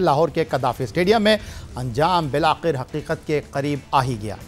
लाहौर के कदाफी स्टेडियम में अंजाम बिलाखिर हकीकत के करीब आ ही गया।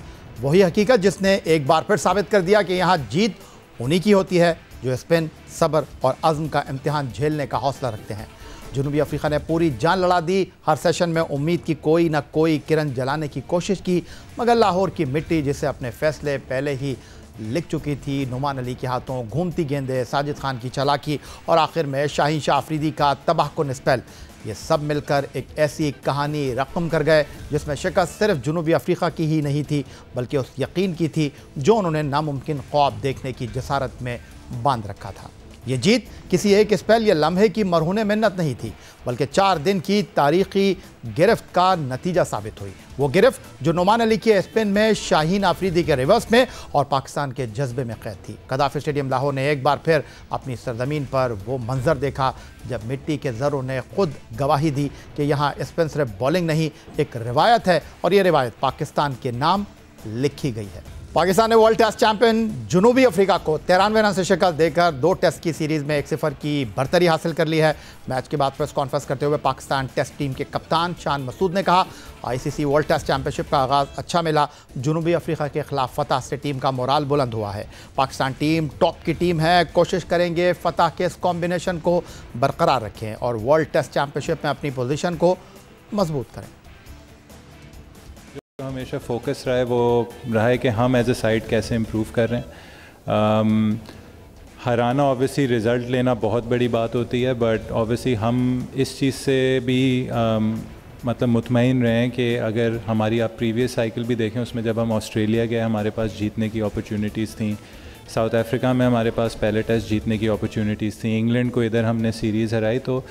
वही हकीकत जिसने एक बार फिर साबित कर दिया कि यहाँ जीत उन्हीं की होती है जो स्पिन, सब्र और अज़्म का इम्तिहान झेलने का हौसला रखते हैं। जनूबी अफ्रीका ने पूरी जान लड़ा दी। हर सेशन में उम्मीद की कोई ना कोई किरण जलाने की कोशिश की, मगर लाहौर की मिट्टी जिसे अपने फैसले पहले ही लिख चुकी थी, नुमान अली के हाथों घूमती गेंदें, साजिद खान की चालाकी और आखिर में शाहीन शाह अफरीदी का तबाहकुन स्पेल, ये सब मिलकर एक ऐसी कहानी रकम कर गए जिसमें शिकस्त सिर्फ जनूबी अफ्रीका की ही नहीं थी बल्कि उस यकीन की थी जो उन्होंने नामुमकिन ख्वाब देखने की जसारत में बांध रखा था। ये जीत किसी एक स्पेल या लम्हे की मरहूने मिन्नत नहीं थी बल्कि 4 दिन की तारीखी गिरफ्त का नतीजा साबित हुई। वो गिरफ्त जो नुमान अली के स्पिन में, शाहीन अफरीदी के रिवर्स में और पाकिस्तान के जज्बे में कैद थी। कदाफी स्टेडियम लाहौर ने एक बार फिर अपनी सरजमीन पर वो मंजर देखा जब मिट्टी के ज़र्रों ने खुद गवाही दी कि यहाँ स्पिन सिर्फ बॉलिंग नहीं, एक रिवायत है और ये रिवायत पाकिस्तान के नाम लिखी गई है। पाकिस्तान ने वर्ल्ड टेस्ट चैंपियन जनूबी अफ्रीका को 93 रन से शिकस्त देकर 2 टेस्ट की सीरीज़ में 1-0 की बरतरी हासिल कर ली है। मैच के बाद प्रेस कॉन्फ्रेंस करते हुए पाकिस्तान टेस्ट टीम के कप्तान शान मसूद ने कहा, आईसीसी वर्ल्ड टेस्ट चैंपियनशिप का आगाज़ अच्छा मिला। जनूबी अफ्रीका के खिलाफ फतह से टीम का मोराल बुलंद हुआ है। पाकिस्तान टीम टॉप की टीम है, कोशिश करेंगे फतह के इस कॉम्बिनेशन को बरकरार रखें और वर्ल्ड टेस्ट चैंपियनशिप में अपनी पोजीशन को मजबूत करें। हमेशा फोकस रहा है वो रहा है कि हम एज ए साइड कैसे इम्प्रूव कर रहे हैं। हराना ऑब्वियसली रिज़ल्ट लेना बहुत बड़ी बात होती है, बट ऑब्वियसली हम इस चीज़ से भी मतलब मुतमईन रहे हैं कि अगर हमारी आप प्रीवियस साइकिल भी देखें उसमें जब हम ऑस्ट्रेलिया गए हमारे पास जीतने की अपॉर्चुनिटीज़ थी, साउथ अफ्रीका में हमारे पास पहले टेस्ट जीतने की अपॉर्चुनिटीज़ थी, इंग्लैंड को इधर हमने सीरीज़ हराई। तो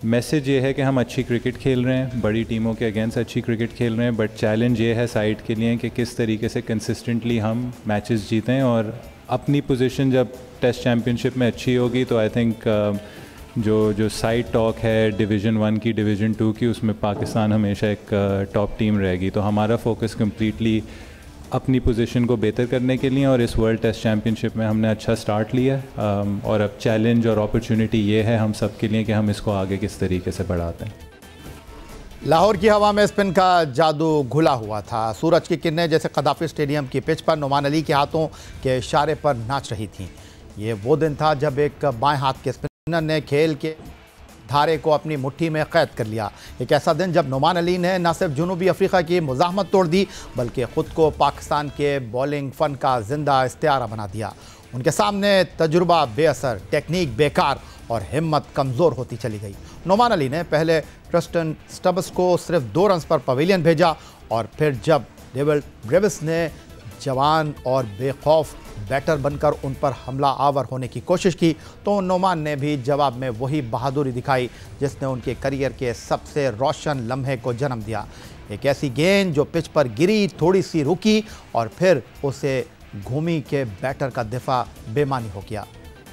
मैसेज ये है कि हम अच्छी क्रिकेट खेल रहे हैं, बड़ी टीमों के अगेंस्ट अच्छी क्रिकेट खेल रहे हैं, बट चैलेंज ये है साइड के लिए कि किस तरीके से कंसिस्टेंटली हम मैचेस जीतें और अपनी पोजीशन जब टेस्ट चैम्पियनशिप में अच्छी होगी तो आई थिंक जो साइड टॉक है डिवीज़न 1 की, डिवीज़न 2 की, उसमें पाकिस्तान हमेशा एक टॉप टीम रहेगी। तो हमारा फोकस कम्प्लीटली अपनी पोजीशन को बेहतर करने के लिए और इस वर्ल्ड टेस्ट चैम्पियनशिप में हमने अच्छा स्टार्ट लिया और अब चैलेंज और अपॉर्चुनिटी ये है हम सब के लिए कि हम इसको आगे किस तरीके से बढ़ाते हैं। लाहौर की हवा में स्पिन का जादू घुला हुआ था। सूरज की किरणें जैसे कदाफी स्टेडियम की पिच पर नुमान अली के हाथों के इशारे पर नाच रही थीं। ये वो दिन था जब एक बाएं हाथ के स्पिनर ने खेल के धारे को अपनी मुट्ठी में कैद कर लिया। एक ऐसा दिन जब नुमान अली ने न सिर्फ जनूबी अफ्रीका की मुज़ाहमत तोड़ दी बल्कि ख़ुद को पाकिस्तान के बॉलिंग फ़न का जिंदा इस्तिआरा बना दिया। उनके सामने तजुर्बा बेअसर, टेक्निक बेकार और हिम्मत कमज़ोर होती चली गई। नुमान अली ने पहले ट्रिस्टन स्टब्स को सिर्फ 2 रन पर पवेलियन भेजा और फिर जब डेविड ब्रेविस ने जवान और बेखौफ बैटर बनकर उन पर हमला आवर होने की कोशिश की तो नुमान ने भी जवाब में वही बहादुरी दिखाई जिसने उनके करियर के सबसे रोशन लम्हे को जन्म दिया। एक ऐसी गेंद जो पिच पर गिरी, थोड़ी सी रुकी और फिर उसे घूमी के बैटर का दिफा बेमानी हो गया।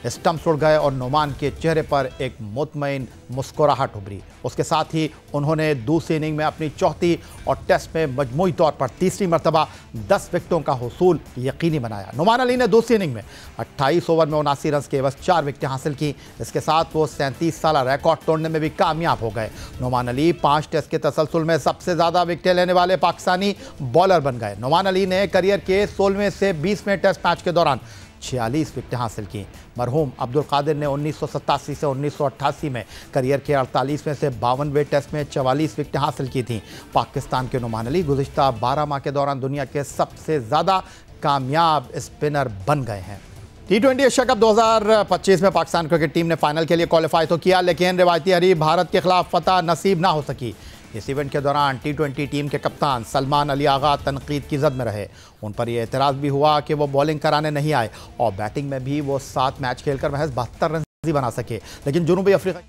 स्टंप्स उड़ गए और नुमान के चेहरे पर एक मुतमईन मुस्कुराहट उभरी। उसके साथ ही उन्होंने दूसरी इनिंग में अपनी चौथी और टेस्ट में मजमूई तौर पर तीसरी मरतबा 10 विकेटों का हुसूल यकीनी बनाया। नुमान अली ने दूसरी इनिंग में 28 ओवर में 79 रन के बस 4 विकेटें हासिल की। इसके साथ वो 37 साल रिकॉर्ड तोड़ने में भी कामयाब हो गए। नुमान अली 5 टेस्ट के तसलसल में सबसे ज़्यादा विकेटें लेने वाले पाकिस्तानी बॉलर बन गए। नुमान अली ने करियर के 16वें से 20वें टेस्ट मैच के दौरान 46 विकेटें हासिल की। मरहूम अब्दुल कादिर ने 1987 से 1988 में करियर के 48वें से 52वें टेस्ट में 44 विकेटें हासिल की थीं। पाकिस्तान के नुमान अली गुज़िश्ता 12 माह के दौरान दुनिया के सबसे ज़्यादा कामयाब स्पिनर बन गए हैं। T20 एशिया कप 2025 में पाकिस्तान क्रिकेट टीम ने फाइनल के लिए क्वालिफाई तो किया लेकिन रिवायती हरीफ भारत के खिलाफ फतह नसीब ना हो सकी। इस इवेंट के दौरान T20 टीम के कप्तान सलमान अली आगा तनकीद की जद में रहे। उन पर यह एतराज़ भी हुआ कि वो बॉलिंग कराने नहीं आए और बैटिंग में भी वो 7 मैच खेलकर महज 72 रन ही बना सके। लेकिन जनूबी अफ्रीका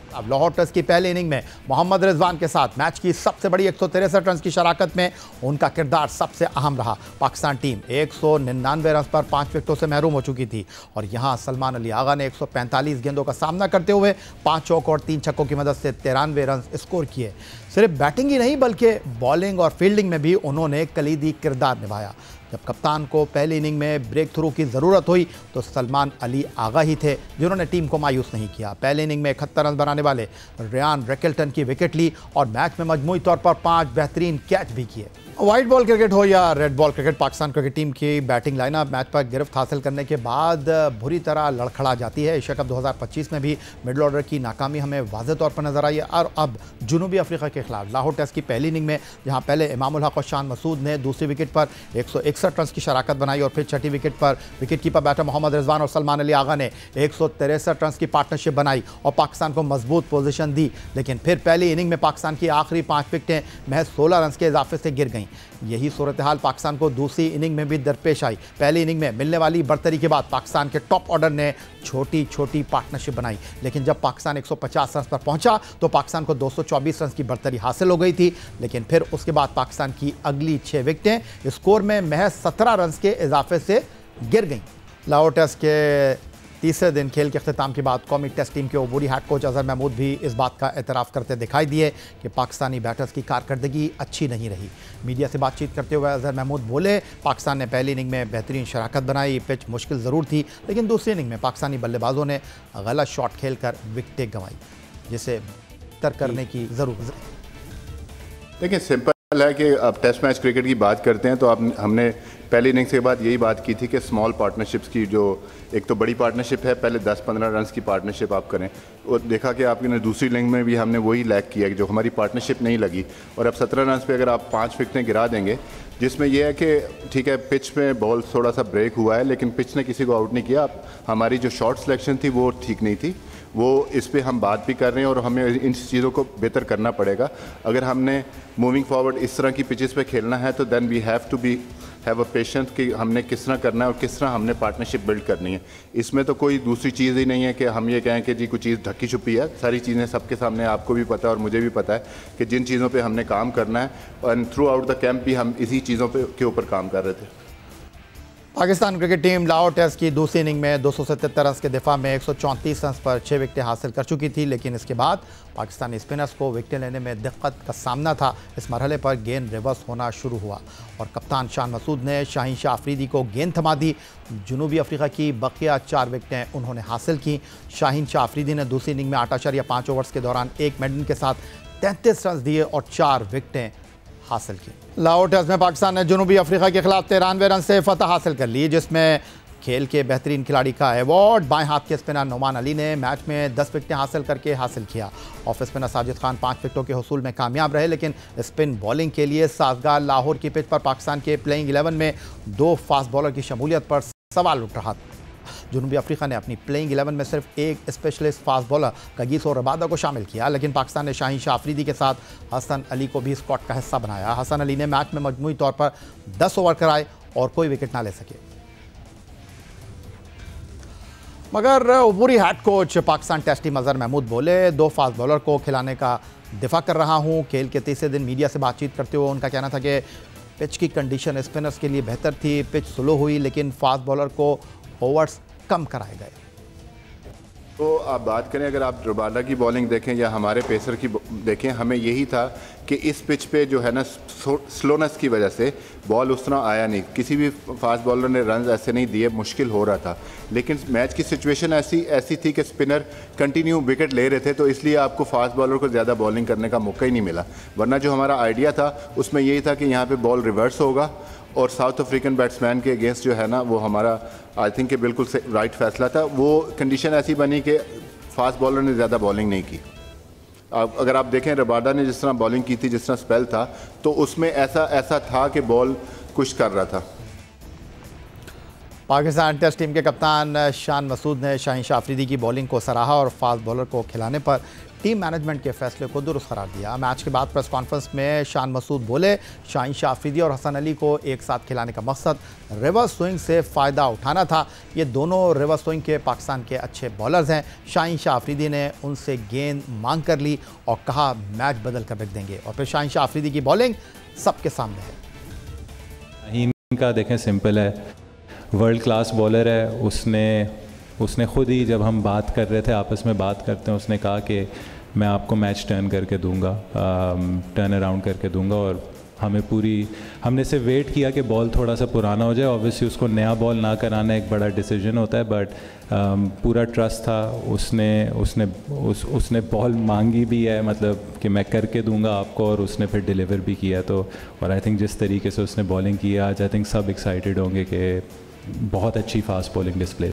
अब लाहौर टेस्ट की पहली इनिंग में मोहम्मद रिजवान के साथ मैच की सबसे बड़ी 163 रन की शराकत में उनका किरदार सबसे अहम रहा। पाकिस्तान टीम 199 रन पर 5 विकेटों से महरूम हो चुकी थी और यहां सलमान अली आगा ने 145 गेंदों का सामना करते हुए 5 चौकों और 3 छक्कों की मदद से 93 रन स्कोर किए। सिर्फ बैटिंग ही नहीं बल्कि बॉलिंग और फील्डिंग में भी उन्होंने कलीदी किरदार निभाया। जब कप्तान को पहली इनिंग में ब्रेक थ्रू की ज़रूरत हुई तो सलमान अली आगा ही थे जिन्होंने टीम को मायूस नहीं किया। पहले इनिंग में 71 रन बनाने वाले रियान रैकेल्टन की विकेट ली और मैच में मजमूई तौर पर 5 बेहतरीन कैच भी किए। वाइट बॉल क्रिकेट हो या red ball cricket, Pakistan cricket team की बैटिंग लाइनअप मैच पर गिरफ्त हासिल करने के बाद बुरी तरह लड़खड़ा जाती है। एशिया कप 2025 में भी मिडल ऑर्डर की नाकामी हमें वाज़ेह तौर पर नजर आई है और अब जनूबी अफ्रीका के खिलाफ लाहौर टेस्ट की पहली इनिंग में जहां पहले इमामुल हक और शान मसूद ने दूसरी विकेट पर 161 रन की शराकत बनाई और फिर छठी विकेट पर wicket keeper batter Mohammad Rizwan और सलमान अली आगा ने 163 रन की पार्टनरशिप बनाई और पाकिस्तान को मजबूत पोजीशन दी। लेकिन फिर पहली इनिंग में पाकिस्तान की आखिरी 5 विकेटें महज 16 रन के इजाफे से गिर गईं। यही सूरत हाल पाकिस्तान को दूसरी इनिंग में भी दरपेश आई। पहली इनिंग में मिलने वाली बर्तरी के बाद पाकिस्तान के टॉप ऑर्डर ने छोटी छोटी पार्टनरशिप बनाई, लेकिन जब पाकिस्तान 150 रन पर पहुंचा तो पाकिस्तान को 224 रन की बर्तरी हासिल हो गई थी। लेकिन फिर उसके बाद पाकिस्तान की अगली 6 विकेटें स्कोर में महज 17 रन के इजाफे से गिर गईं। लाहौर टेस्ट के तीसरे दिन खेल के अख्तिताम के बाद कौमी टेस्ट टीम के अबूरी हेड कोच अजहर महमूद भी इस बात का एतराफ़ करते दिखाई दिए कि पाकिस्तानी बैटर्स की कारकर्दगी अच्छी नहीं रही। मीडिया से बातचीत करते हुए अजहर महमूद बोले, पाकिस्तान ने पहली इनिंग में बेहतरीन शराकत बनाई, पिच मुश्किल ज़रूर थी, लेकिन दूसरी इनिंग में पाकिस्तानी बल्लेबाजों ने गलत शॉट खेलकर विकेटें गंवाई, जिसे बेहतर करने की ज़रूरत है। देखिए, सिंपल है कि अब टेस्ट मैच क्रिकेट की बात करते हैं तो हमने पहली इनिंग्स के बाद यही बात की थी कि स्मॉल पार्टनरशिप्स की जो एक तो बड़ी पार्टनरशिप है, पहले 10-15 रन की पार्टनरशिप आप करें, और देखा कि आपने दूसरी इनिंग में भी हमने वही लैक किया कि जो हमारी पार्टनरशिप नहीं लगी। और अब 17 रन पे अगर आप 5 विकेटें गिरा देंगे, जिसमें यह है कि ठीक है पिच में बॉल थोड़ा सा ब्रेक हुआ है लेकिन पिच ने किसी को आउट नहीं किया। हमारी जो शॉट सिलेक्शन थी वो ठीक नहीं थी, वो इस पे हम बात भी कर रहे हैं और हमें इन चीज़ों को बेहतर करना पड़ेगा। अगर हमने मूविंग फॉरवर्ड इस तरह की पिचेस पे खेलना है तो then we have to be have a patience कि हमने किस तरह करना है और किस तरह हमने पार्टनरशिप बिल्ड करनी है। इसमें तो कोई दूसरी चीज़ ही नहीं है कि हम ये कहें कि जी कोई चीज़ ढकी छुपी है। सारी चीज़ें सबके सामने, आपको भी पता है और मुझे भी पता है कि जिन चीज़ों पे हमने काम करना है, और थ्रू आउट द कैंप भी हम इसी चीज़ों के ऊपर काम कर रहे थे। Pakistan cricket team Lahore test की दूसरी इनिंग में 277 रन के दिफा में 134 रन पर 6 विकेटें हासिल कर चुकी थी, लेकिन इसके बाद पाकिस्तानी स्पिनर्स को विकेटें लेने में दिक्कत का सामना था। इस मरहले पर गेंद रिवर्स होना शुरू हुआ और कप्तान शान मसूद ने शाहीन शाह अफरीदी को गेंद थमा दी। जनूबी अफ्रीका की बकिया 4 विकेटें उन्होंने हासिल की। शाहीन शाह अफरीदी ने दूसरी इनिंग में 8.5 ओवर्स के दौरान 1 मेडन के साथ 33 रन दिए और 4 विकेटें हासिल की। लाहौर टेस्ट में पाकिस्तान ने जनूबी अफ्रीका के खिलाफ 93 रन से फतह हासिल कर ली, जिसमें खेल के बेहतरीन खिलाड़ी का अवार्ड बाएं हाथ के स्पिनर नोमान अली ने मैच में 10 विकेटें हासिल करके हासिल किया। ऑफ स्पिनर साजिद खान 5 विकेटों के हसूल में कामयाब रहे, लेकिन स्पिन बॉलिंग के लिए साजगार लाहौर की पिच पर पाकिस्तान के प्लेइंग 11 में 2 फास्ट बॉलर की शमूलियत पर सवाल उठ रहा था। जनूबी अफ्रीका ने अपनी प्लेइंग 11 में सिर्फ एक स्पेशलिस्ट फास्ट बॉलर कगीस और रबादा को शामिल किया, लेकिन पाकिस्तान ने शाहीन शाह अफरीदी के साथ हसन अली को भी स्क्वाड का हिस्सा बनाया। हसन अली ने मैच में मजमूई तौर पर 10 ओवर कराए और कोई विकेट ना ले सके, मगर अबूरी head coach Pakistan test team Azhar Mahmood बोले, 2 फास्ट बॉलर को खिलाने का दिफा कर रहा हूँ। खेल के तीसरे दिन मीडिया से बातचीत करते हुए उनका कहना था कि पिच की कंडीशन स्पिनर्स के लिए बेहतर थी, पिच स्लो हुई, लेकिन फास्ट बॉलर को ओवर्स कम कराए गए। तो आप बात करें, अगर आप रबादा की बॉलिंग देखें या हमारे पेसर की देखें, हमें यही था कि इस पिच पे जो है ना स्लोनेस की वजह से बॉल उस तरह आया नहीं, किसी भी फास्ट बॉलर ने रन ऐसे नहीं दिए, मुश्किल हो रहा था। लेकिन मैच की सिचुएशन ऐसी थी कि स्पिनर कंटिन्यू विकेट ले रहे थे, तो इसलिए आपको फास्ट बॉलर को ज़्यादा बॉलिंग करने का मौका ही नहीं मिला। वरना जो हमारा आइडिया था उसमें यही था कि यहाँ पर बॉल रिवर्स होगा और साउथ अफ्रीकन बैट्समैन के अगेंस्ट जो है ना वो हमारा आई थिंक बिल्कुल राइट फैसला था। वो कंडीशन ऐसी बनी कि फास्ट बॉलर ने ज़्यादा बॉलिंग नहीं की। अगर आप देखें रबाडा ने जिस तरह बॉलिंग की थी, जिस तरह स्पेल था, तो उसमें ऐसा था कि बॉल कुछ कर रहा था। पाकिस्तान टेस्ट टीम के कप्तान शान मसूद ने शाहीन शाह अफरीदी की बॉलिंग को सराहा और फास्ट बॉलर को खिलाने पर टीम मैनेजमेंट के फैसले को दुरुस्त करार दिया। मैच के बाद प्रेस कॉन्फ्रेंस में शान मसूद बोले, शाहीन शाह अफरीदी और हसन अली को एक साथ खिलाने का मकसद रिवर्स स्विंग से फ़ायदा उठाना था। ये दोनों रिवर्स स्विंग के पाकिस्तान के अच्छे बॉलर्स हैं। शाहीन शाह अफरीदी ने उनसे गेंद मांग कर ली और कहा मैच बदल कर रख देंगे, और फिर शाहीन शाह अफरीदी की बॉलिंग सबके सामने है। शाहीन का देखें सिंपल है, वर्ल्ड क्लास बॉलर है। उसने खुद ही जब हम बात कर रहे थे, आपस में बात करते हैं, उसने कहा कि मैं आपको मैच टर्न करके दूंगा, टर्न अराउंड करके दूंगा, और हमने सिर्फ वेट किया कि बॉल थोड़ा सा पुराना हो जाए। ऑब्वियसली उसको नया बॉल ना कराना एक बड़ा डिसीजन होता है, बट पूरा ट्रस्ट था। उसने बॉल मांगी भी है, मतलब कि मैं करके दूंगा आपको, और उसने फिर डिलीवर भी किया। तो और आई थिंक जिस तरीके से उसने बॉलिंग की आज, आई थिंक सब एक्साइटेड होंगे कि बहुत अच्छी फास्ट बॉलिंग डिस्प्ले।